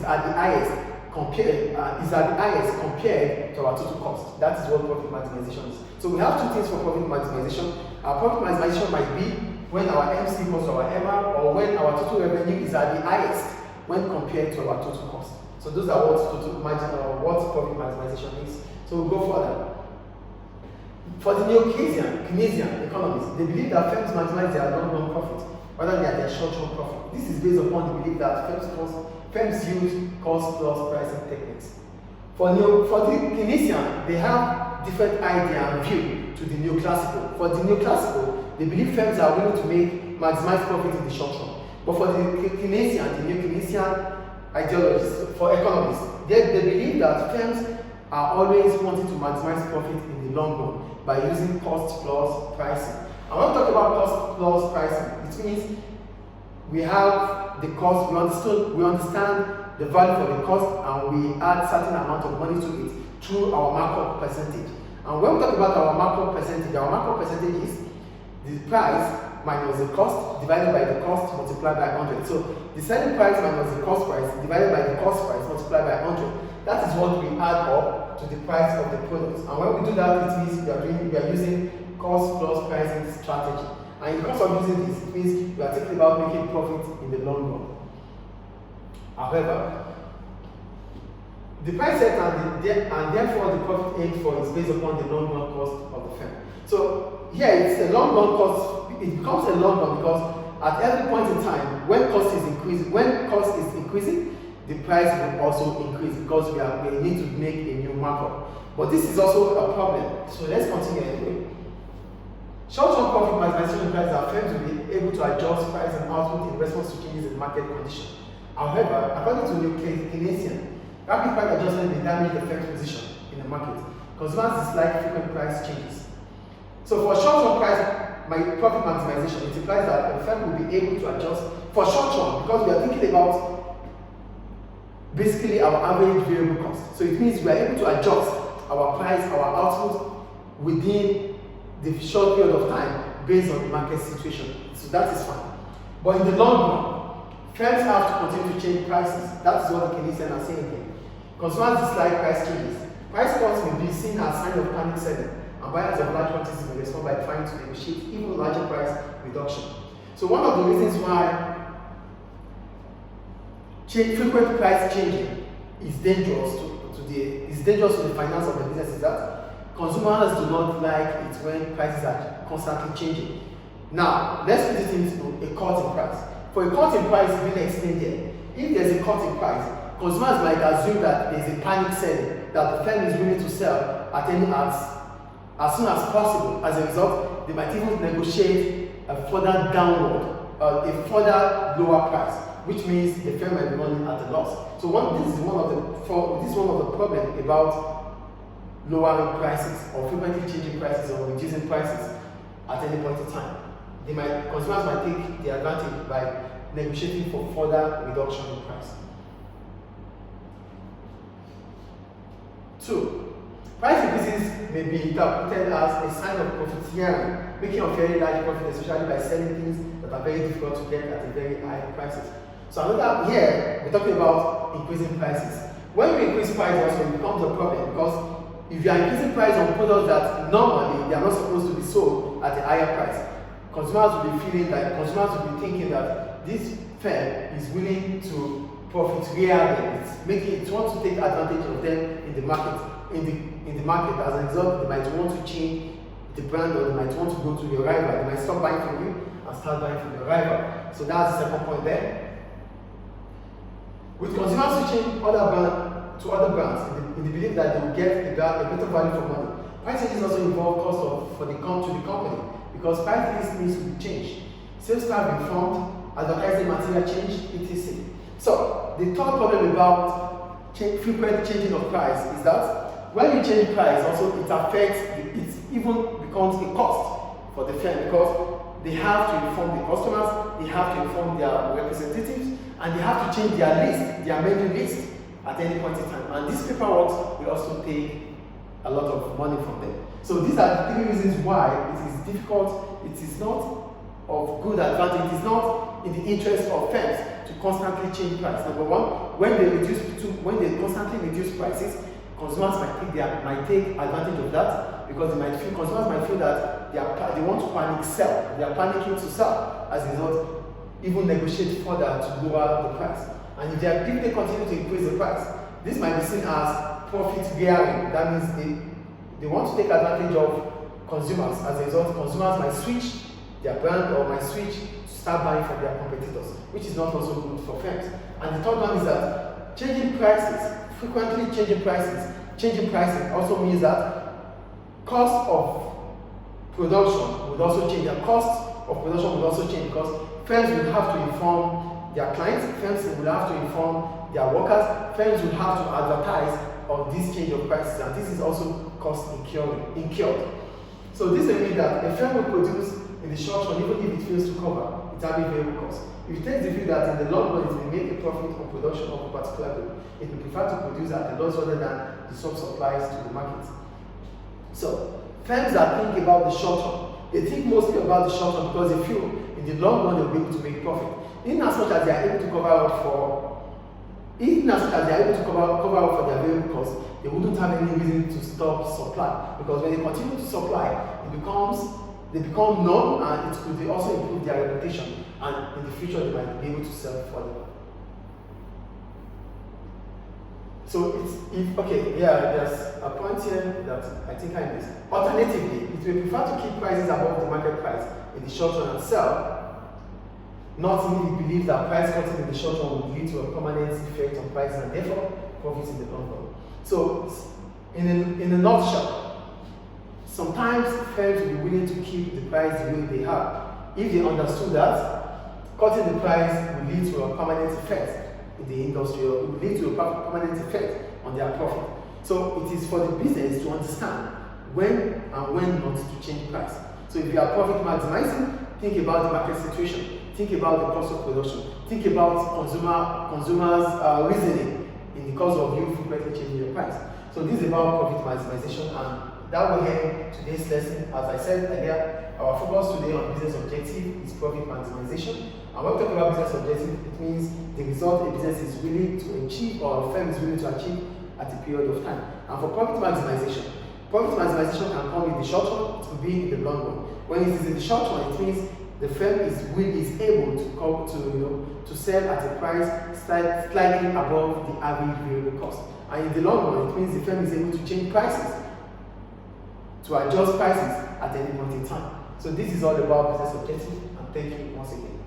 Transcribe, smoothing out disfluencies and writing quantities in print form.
is at the highest compared to our total cost. That is what profit maximization is. So we have two things for profit maximization. Our profit maximization might be when our MC equals to our MR, or when our total revenue is at the highest when compared to our total cost. So those are what total margin or what profit maximization is. So we'll go further. For the neo-Keynesian economists, they believe that firms maximize their long-run profit rather than their short-term profit. This is based upon the belief that firms use cost-plus pricing techniques. For the Keynesian, they have different idea and view to the neoclassical. For the neoclassical, they believe firms are willing to maximize profit in the short term. But for the Keynesian, the neo-Keynesian ideologists, for economists, they believe that firms are always wanting to maximize profit in the long run by using cost-plus pricing. And when we talk about cost-plus pricing, it means we have the cost, we understand the value for the cost, and we add certain amount of money to it through our markup percentage. And when we talk about our markup percentage is the price minus the cost divided by the cost multiplied by 100. So the selling price minus the cost price divided by the cost price multiplied by 100. That is what we add up to the price of the product. And when we do that, it means we are using cost-plus pricing strategy. And in course of using this, it means we are thinking about making profit in the long run. However, the price set and therefore the profit aimed for is based upon the long run cost of the firm. So here it's a long run cost. It becomes a long run because at every point in time, when cost is increasing, the price will also increase because we need to make a new markup. But this is also a problem. So let's continue anyway. Short-term profit maximization implies that firms will be able to adjust price and output in response to changes in market conditions. However, according to the Keynesian, rapid price adjustment may damage the firm's position in the market. Consumers dislike frequent price changes. So for short-term profit maximization, it implies that the firm will be able to adjust for short-term because we are thinking about basically our average variable cost. So it means we are able to adjust our price, our output within the short period of time based on the market situation. So that is fine. But in the long run, firms have to continue to change prices. That is what the Keynesians are saying here. Consumers dislike price changes. Price cuts may be seen as a sign of panic selling, and buyers of large quantities may respond by trying to negotiate even larger price reduction. So one of the reasons why frequent price changing is dangerous to the finance of the business is that consumers do not like it when prices are constantly changing. Now, let's put it into a cut in price. For a cut in price, being explained here, if there's a cut in price, consumers might assume that there's a panic selling, that the firm is willing to sell as soon as possible. As a result, they might even negotiate a further lower price, which means the firm might be running at a loss. So this is one of the problems about lowering prices or frequently changing prices or reducing prices at any point in time. Consumers might take the advantage by negotiating for further reduction in price. 2. Price increases may be interpreted as a sign of profiteering, making a very large profit, especially by selling things that are very difficult to get at a very high prices. So here, we're talking about increasing prices. When we increase prices, also it becomes a problem because if you are increasing price on products that normally they are not supposed to be sold at a higher price, consumers will be thinking that this firm is willing to profit really. It wants to take advantage of them in the market. As a result, they might want to change the brand, or they might want to go to your rival. They might stop buying from you and start buying from your rival. So that's the second point there. With consumers switching to other brands in the belief that they will get a better value for money, price changes also involve cost to the company because price list needs to change. Sales staff be formed, advertising material change, etc. So the third problem about frequent changing of price is that when you change price, also it even becomes a cost for the firm because they have to inform the customers, they have to inform their representatives, and they have to change their menu list at any point in time. And this paperwork will also take a lot of money from them. So these are the 3 reasons why it is difficult, it is not of good advantage, it is not in the interest of firms to constantly change price. Number one, when they constantly reduce prices, consumers might take advantage of that, because consumers might feel that they want to panic sell. They are panicking to sell. As a result, even negotiate further to lower the price. And if they continue to increase the price, this might be seen as profit bearing. That means they want to take advantage of consumers. As a result, consumers might switch their brand or might switch to start buying from their competitors, which is not also good for firms. And the third one is that frequently changing pricing also means that cost of production would also change. The cost of production would also change, because firms will have to inform their clients, firms will have to inform their workers, firms will have to advertise on this change of prices, and this is also cost incurred. So this will mean that a firm will produce in the short run, even if it fails to cover its average variable cost. If it takes the view that in the long run it will make a profit on production of a particular good, it will prefer to produce at a loss rather than the sub-supplies to the market. So firms that think about the short run, they think mostly about the short run because they feel in the long run they'll be able to make profit. In as much as they are able to cover up for their variable costs, they wouldn't have any reason to stop supply, because when they continue to supply, they become known, and it could also improve their reputation, and in the future they might be able to sell further. So there's a point here that I think I missed. Alternatively, it will prefer to keep prices above the market price in the short run and sell, not if it believes that price cutting in the short run will lead to a permanent effect on prices and therefore profits in the long run. So, in a nutshell, sometimes firms will be willing to keep the price the way they have if they understood that cutting the price will lead to a permanent effect in the industry, or will lead to a permanent effect on their profit. So it is for the business to understand when and when not to change price. So if you are profit maximizing, think about the market situation, think about the cost of production, think about consumers' reasoning in the cause of you frequently changing your price. So this is about profit maximization, and that will end today's lesson. As I said earlier, our focus today on business objective is profit maximization. And when we talk about business objective, it means the result a business is willing to achieve, or a firm is willing to achieve at a period of time. And for profit maximization can come in the short run, it will be in the long run. When it is in the short run, it means the firm is able to sell at a price slightly above the average variable cost. And in the long run, it means the firm is able to change prices, to adjust prices at any point in time. So this is all about business objective, and thank you once again.